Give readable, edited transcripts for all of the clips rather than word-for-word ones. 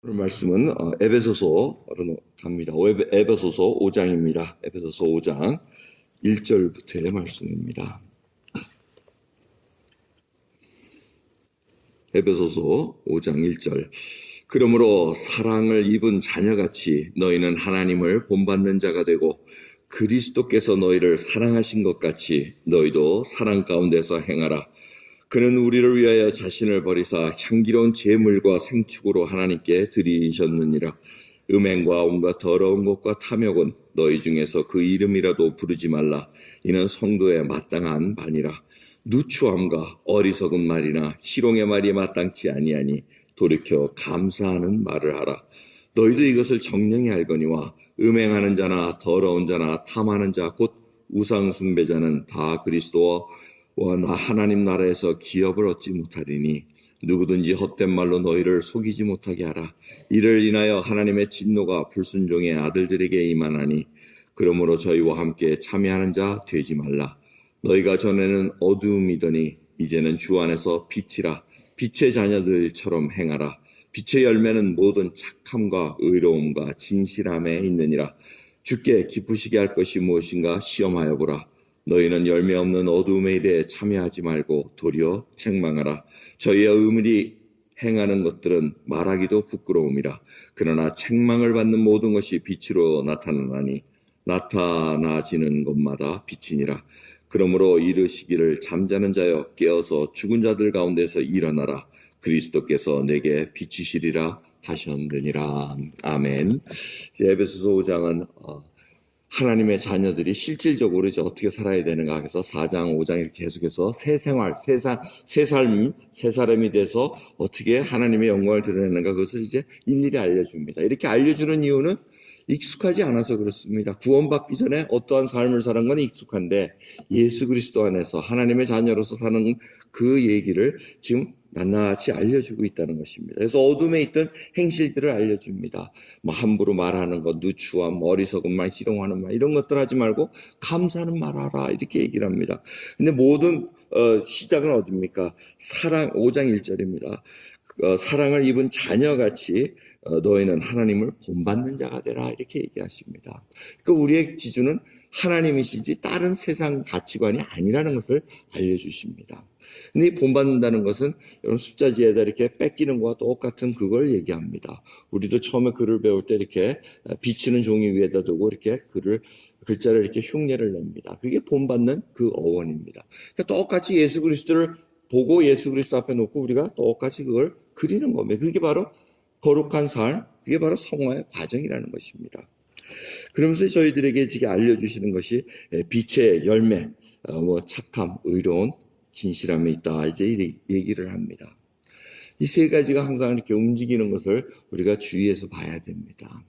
오늘 말씀은 에베소서로 갑니다. 에베소서 5장입니다. 에베소서 5장 1절부터의 말씀입니다. 에베소서 5장 1절. 그러므로 사랑을 입은 자녀같이 너희는 하나님을 본받는 자가 되고 그리스도께서 너희를 사랑하신 것 같이 너희도 사랑 가운데서 행하라. 그는 우리를 위하여 자신을 버리사 향기로운 제물과 생축으로 하나님께 드리셨느니라. 음행과 온갖 더러운 것과 탐욕은 너희 중에서 그 이름이라도 부르지 말라. 이는 성도에 마땅한 바니라. 누추함과 어리석은 말이나 희롱의 말이 마땅치 아니하니 돌이켜 감사하는 말을 하라. 너희도 이것을 정령히 알거니와 음행하는 자나 더러운 자나 탐하는 자 곧 우상 숭배자는 다 그리스도와 나 하나님 나라에서 기업을 얻지 못하리니 누구든지 헛된 말로 너희를 속이지 못하게 하라. 이를 인하여 하나님의 진노가 불순종의 아들들에게 임하나니 그러므로 저희와 함께 참여하는 자 되지 말라. 너희가 전에는 어두움이더니 이제는 주 안에서 빛이라. 빛의 자녀들처럼 행하라. 빛의 열매는 모든 착함과 의로움과 진실함에 있느니라. 주께 기쁘시게 할 것이 무엇인가 시험하여 보라. 너희는 열매 없는 어두움의 일에 참여하지 말고 도리어 책망하라. 저희의 의물이 행하는 것들은 말하기도 부끄러움이라. 그러나 책망을 받는 모든 것이 빛으로 나타나니 나타나지는 것마다 빛이니라. 그러므로 이르시기를 잠자는 자여 깨어서 죽은 자들 가운데서 일어나라. 그리스도께서 내게 비치시리라 하셨느니라. 아멘. 에베소서 5장은 하나님의 자녀들이 실질적으로 이제 어떻게 살아야 되는가 해서 4장, 5장 이렇게 계속해서 새 생활, 새 사람이 돼서 어떻게 하나님의 영광을 드러내는가 그것을 이제 일일이 알려줍니다. 이렇게 알려주는 이유는 익숙하지 않아서 그렇습니다. 구원받기 전에 어떠한 삶을 사는 건 익숙한데 예수 그리스도 안에서 하나님의 자녀로서 사는 그 얘기를 지금 낱낱이 알려주고 있다는 것입니다. 그래서 어둠에 있던 행실들을 알려줍니다. 함부로 말하는 것, 누추함, 어리석은 말, 희롱하는 말 이런 것들 하지 말고 감사하는 말 하라 이렇게 얘기를 합니다. 근데 모든 시작은 어디입니까? 5장 1절입니다. 사랑을 입은 자녀같이 너희는 하나님을 본받는 자가 되라 이렇게 얘기하십니다. 그러니까 우리의 기준은 하나님이시지 다른 세상 가치관이 아니라는 것을 알려주십니다. 근데 이 본받는다는 것은 여러분 숫자지에다 이렇게 뺏기는 것과 똑같은 그걸 얘기합니다. 우리도 처음에 글을 배울 때 이렇게 비치는 종이 위에다 두고 이렇게 글자를 이렇게 흉내를 냅니다. 그게 본받는 그 어원입니다. 그러니까 똑같이 예수 그리스도를 보고 예수 그리스도 앞에 놓고 우리가 똑같이 그걸 그리는 겁니다. 그게 바로 거룩한 삶, 그게 바로 성화의 과정이라는 것입니다. 그러면서 저희들에게 지금 알려주시는 것이 빛의 열매, 착함, 의로운 진실함에 있다. 이제 얘기를 합니다. 이 세 가지가 항상 이렇게 움직이는 것을 우리가 주의해서 봐야 됩니다.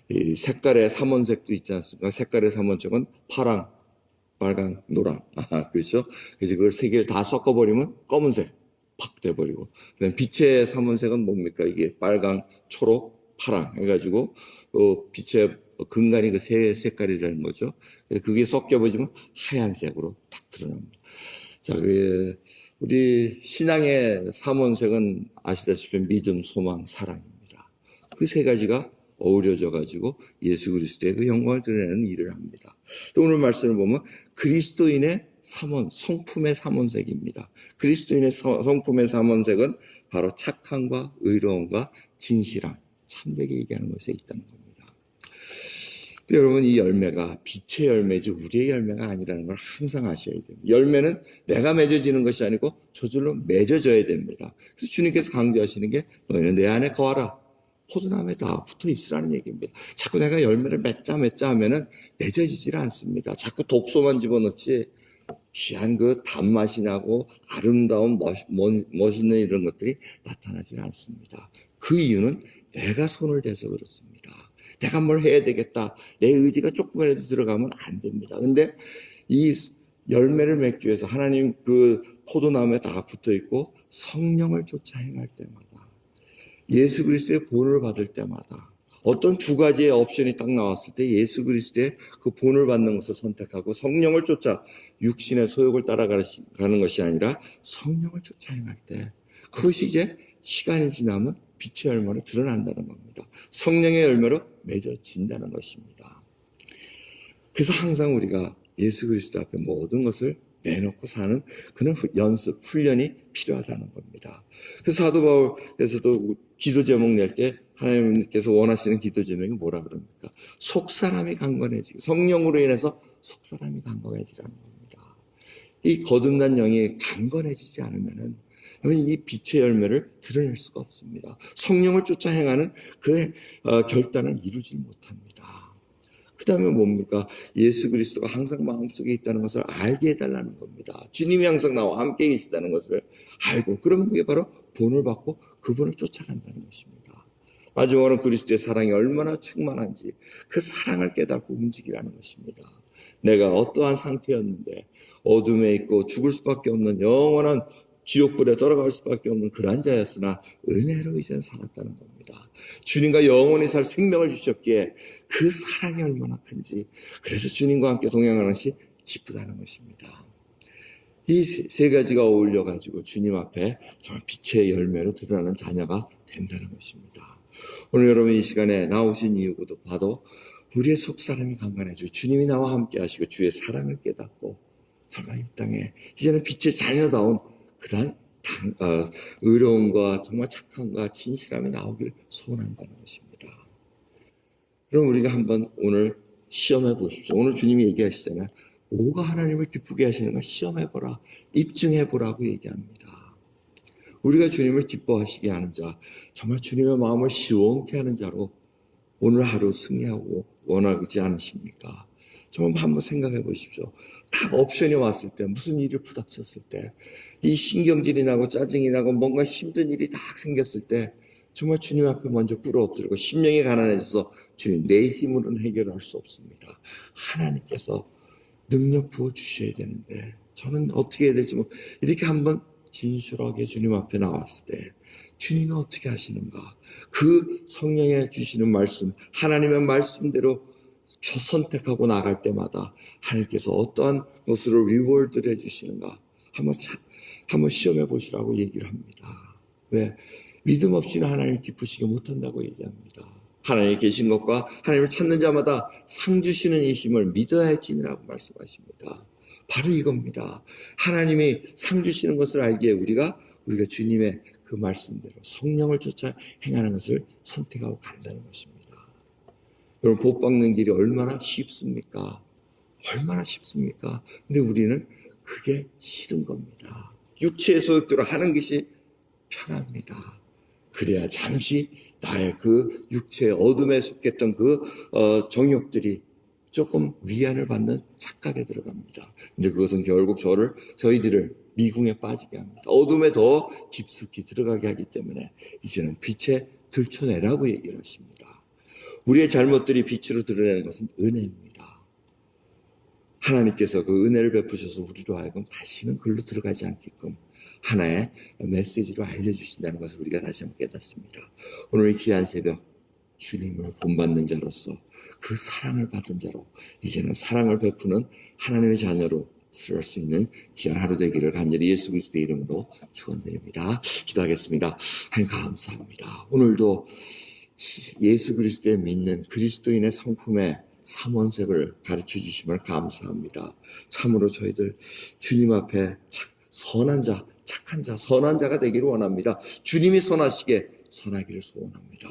이 색깔의 삼원색도 있지 않습니까? 색깔의 삼원색은 파랑, 빨강, 노랑. 그렇죠? 그래서 그걸 세 개를 다 섞어버리면 검은색 팍 돼버리고. 그다음 빛의 삼원색은 뭡니까? 이게 빨강, 초록, 파랑 해가지고 빛의 근간이 그 세 색깔이라는 거죠. 그게 섞여버리면 하얀색으로 딱 드러납니다. 자, 우리 신앙의 삼원색은 아시다시피 믿음, 소망, 사랑입니다. 그 세 가지가 어우러져 가지고 예수 그리스도의 그 영광을 드러내는 일을 합니다. 또 오늘 말씀을 보면 그리스도인의 성품의 삼원색입니다. 그리스도인의 성품의 삼원색은 바로 착함과 의로움과 진실함, 참되게 얘기하는 것에 있다는 겁니다. 여러분 이 열매가 빛의 열매지 우리의 열매가 아니라는 걸 항상 아셔야 됩니다. 열매는 내가 맺어지는 것이 아니고 저절로 맺어져야 됩니다. 그래서 주님께서 강조하시는 게 너희는 내 안에 거하라. 포도나무에 다 붙어 있으라는 얘기입니다. 자꾸 내가 열매를 맺자 하면은 맺어지질 않습니다. 자꾸 독소만 집어넣지 귀한 그 단맛이 나고 아름다운 멋있는 이런 것들이 나타나질 않습니다. 그 이유는 내가 손을 대서 그렇습니다. 내가 뭘 해야 되겠다. 내 의지가 조금이라도 들어가면 안 됩니다. 근데 이 열매를 맺기 위해서 하나님 그 포도나무에 다 붙어 있고 성령을 쫓아 행할 때마다 예수 그리스도의 본을 받을 때마다 어떤 두 가지의 옵션이 딱 나왔을 때 예수 그리스도의 그 본을 받는 것을 선택하고 성령을 쫓아 육신의 소욕을 따라가는 것이 아니라 성령을 쫓아 행할 때 그것이 이제 시간이 지나면 빛의 열매로 드러난다는 겁니다. 성령의 열매로 맺어진다는 것입니다. 그래서 항상 우리가 예수 그리스도 앞에 모든 것을 내놓고 사는 그런 연습, 훈련이 필요하다는 겁니다. 그래서 사도 바울에서도 기도 제목 낼 때 하나님께서 원하시는 기도 제목이 뭐라 그럽니까? 속사람이 강건해지고, 성령으로 인해서 속사람이 강건해지라는 겁니다. 이 거듭난 영이 강건해지지 않으면은 이 빛의 열매를 드러낼 수가 없습니다. 성령을 쫓아 행하는 그 결단을 이루지 못합니다. 그 다음에 뭡니까? 예수 그리스도가 항상 마음속에 있다는 것을 알게 해달라는 겁니다. 주님이 항상 나와 함께 계시다는 것을 알고, 그러면 그게 바로 본을 받고 그분을 쫓아간다는 것입니다. 마지막으로 그리스도의 사랑이 얼마나 충만한지 그 사랑을 깨닫고 움직이라는 것입니다. 내가 어떠한 상태였는데 어둠에 있고 죽을 수밖에 없는 영원한 지옥불에 돌아갈 수밖에 없는 그러한 자였으나 은혜로 이제는 살았다는 겁니다. 주님과 영원히 살 생명을 주셨기에 그 사랑이 얼마나 큰지, 그래서 주님과 함께 동행하는 것이 기쁘다는 것입니다. 이 세 가지가 어울려가지고 주님 앞에 정말 빛의 열매로 드러나는 자녀가 된다는 것입니다. 오늘 여러분 이 시간에 나오신 이유도 봐도 우리의 속사람이 강건해지고 주님이 나와 함께 하시고 주의 사랑을 깨닫고 정말 이 땅에 이제는 빛의 자녀다운 그러한 의로움과 정말 착함과 진실함이 나오길 소원한다는 것입니다. 그럼 우리가 한번 오늘 시험해 보십시오. 오늘 주님이 얘기하시잖아요. 뭐가 하나님을 기쁘게 하시는가 시험해보라, 입증해보라고 얘기합니다. 우리가 주님을 기뻐하시게 하는 자, 정말 주님의 마음을 시원케 하는 자로 오늘 하루 승리하고 원하지 않으십니까? 정말 한번 생각해 보십시오. 딱 옵션이 왔을 때, 무슨 일이 부닥쳤을 때, 이 신경질이 나고 짜증이 나고 뭔가 힘든 일이 딱 생겼을 때 정말 주님 앞에 먼저 꿇어엎드리고 심령이 가난해져서 주님, 내 힘으로는 해결할 수 없습니다. 하나님께서 능력 부어주셔야 되는데 저는 어떻게 해야 될지 이렇게 한번 진실하게 주님 앞에 나왔을 때 주님은 어떻게 하시는가? 그 성령에 주시는 말씀, 하나님의 말씀대로 선택하고 나갈 때마다 하나님께서 어떠한 것으로 리워드를 해주시는가 한번 시험해 보시라고 얘기를 합니다. 왜? 믿음 없이는 하나님을 기쁘시게 못한다고 얘기합니다. 하나님이 계신 것과 하나님을 찾는 자마다 상 주시는 이심을 믿어야 할지니라고 말씀하십니다. 바로 이겁니다. 하나님이 상 주시는 것을 알기에 우리가 주님의 그 말씀대로 성령을 쫓아 행하는 것을 선택하고 간다는 것입니다. 여러분, 복 받는 길이 얼마나 쉽습니까? 얼마나 쉽습니까? 근데 우리는 그게 싫은 겁니다. 육체의 소욕대로 하는 것이 편합니다. 그래야 잠시 나의 그 육체의 어둠에 속했던 그 정욕들이 조금 위안을 받는 착각에 들어갑니다. 근데 그것은 결국 저희들을 미궁에 빠지게 합니다. 어둠에 더 깊숙이 들어가게 하기 때문에 이제는 빛에 들춰내라고 얘기를 하십니다. 우리의 잘못들이 빛으로 드러내는 것은 은혜입니다. 하나님께서 그 은혜를 베푸셔서 우리로 하여금 다시는 글로 들어가지 않게끔 하나의 메시지로 알려주신다는 것을 우리가 다시 한번 깨닫습니다. 오늘 이 귀한 새벽 주님을 본받는 자로서 그 사랑을 받은 자로 이제는 사랑을 베푸는 하나님의 자녀로 설 수 있는 귀한 하루 되기를 간절히 예수 그리스도의 이름으로 축원드립니다. 기도하겠습니다. 하나님 감사합니다. 오늘도 예수 그리스도에 믿는 그리스도인의 성품의 삼원색을 가르쳐 주심을 감사합니다. 참으로 저희들 주님 앞에 선한 자, 착한 자, 선한 자가 되기를 원합니다. 주님이 선하시게 선하기를 소원합니다.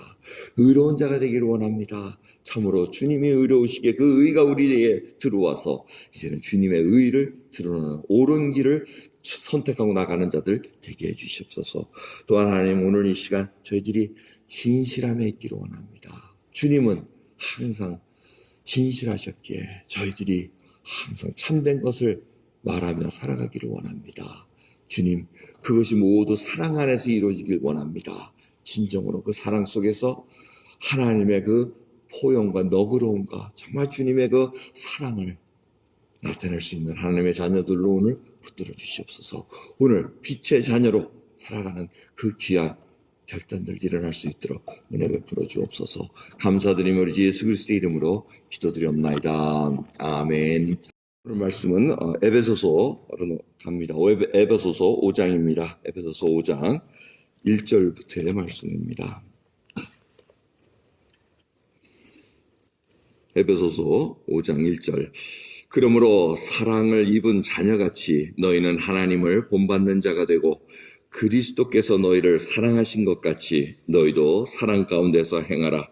의로운 자가 되기를 원합니다. 참으로 주님이 의로우시게 그 의가 우리에게 들어와서 이제는 주님의 의를 드러나는 옳은 길을 선택하고 나가는 자들 되게 해주시옵소서. 또한 하나님, 오늘 이 시간 저희들이 진실함에 있기를 원합니다. 주님은 항상 진실하셨기에 저희들이 항상 참된 것을 말하며 살아가기를 원합니다. 주님, 그것이 모두 사랑 안에서 이루어지길 원합니다. 진정으로 그 사랑 속에서 하나님의 그 포용과 너그러움과 정말 주님의 그 사랑을 나타낼 수 있는 하나님의 자녀들로 오늘 붙들어 주시옵소서. 오늘 빛의 자녀로 살아가는 그 귀한 결단들 일어날 수 있도록 은혜 베풀어 주옵소서. 감사드리며 우리 예수 그리스도의 이름으로 기도드리옵나이다. 아멘. 오늘 말씀은 에베소서로 갑니다. 에베소서 5장입니다. 에베소서 5장 1절부터의 말씀입니다. 에베소서 5장 1절. 그러므로 사랑을 입은 자녀같이 너희는 하나님을 본받는 자가 되고 그리스도께서 너희를 사랑하신 것 같이 너희도 사랑 가운데서 행하라.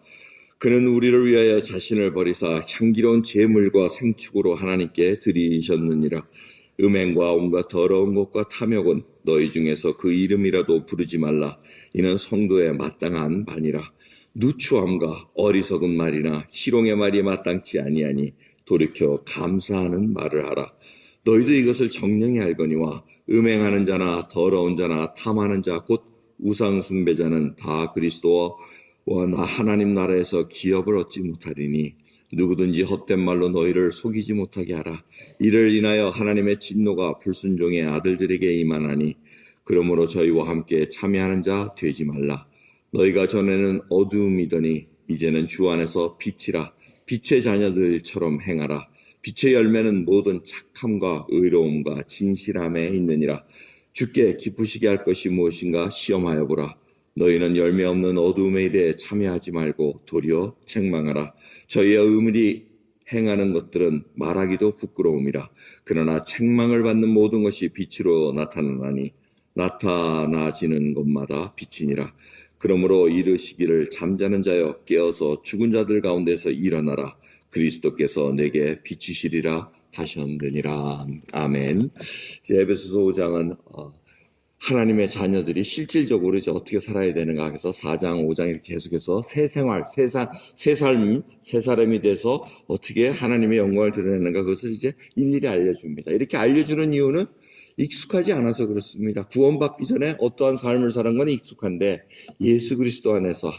그는 우리를 위하여 자신을 버리사 향기로운 제물과 생축으로 하나님께 드리셨느니라. 음행과 온갖 더러운 것과 탐욕은 너희 중에서 그 이름이라도 부르지 말라. 이는 성도에 마땅한 바니라. 누추함과 어리석은 말이나 희롱의 말이 마땅치 아니하니 돌이켜 감사하는 말을 하라. 너희도 이것을 정령히 알거니와 음행하는 자나 더러운 자나 탐하는 자 곧 우상 숭배자는 다 그리스도와 하나님 나라에서 기업을 얻지 못하리니 누구든지 헛된 말로 너희를 속이지 못하게 하라. 이를 인하여 하나님의 진노가 불순종의 아들들에게 임하나니 그러므로 저희와 함께 참여하는 자 되지 말라. 너희가 전에는 어두움이더니 이제는 주 안에서 빛이라. 빛의 자녀들처럼 행하라. 빛의 열매는 모든 착함과 의로움과 진실함에 있느니라. 주께 기쁘시게 할 것이 무엇인가 시험하여 보라. 너희는 열매 없는 어두움의 일에 참여하지 말고 도리어 책망하라. 저희의 의물이 행하는 것들은 말하기도 부끄러움이라. 그러나 책망을 받는 모든 것이 빛으로 나타나나니 나타나지는 것마다 빛이니라. 그러므로 이르시기를 잠자는 자여 깨어서 죽은 자들 가운데서 일어나라. 그리스도께서 내게 비치시리라 하셨느니라. 아멘. 에베소서 5장은 하나님의 자녀들이 실질적으로 이제 어떻게 살아야 되는가 해서 4장, 5장 이렇게 계속해서 새 생활, 새 삶, 새 사람이 돼서 어떻게 하나님의 영광을 드러내는가 그것을 이제 일일이 알려줍니다. 이렇게 알려주는 이유는 익숙하지 않아서 그렇습니다. 구원받기 전에 어떠한 삶을 사는 건 익숙한데 예수 그리스도 안에서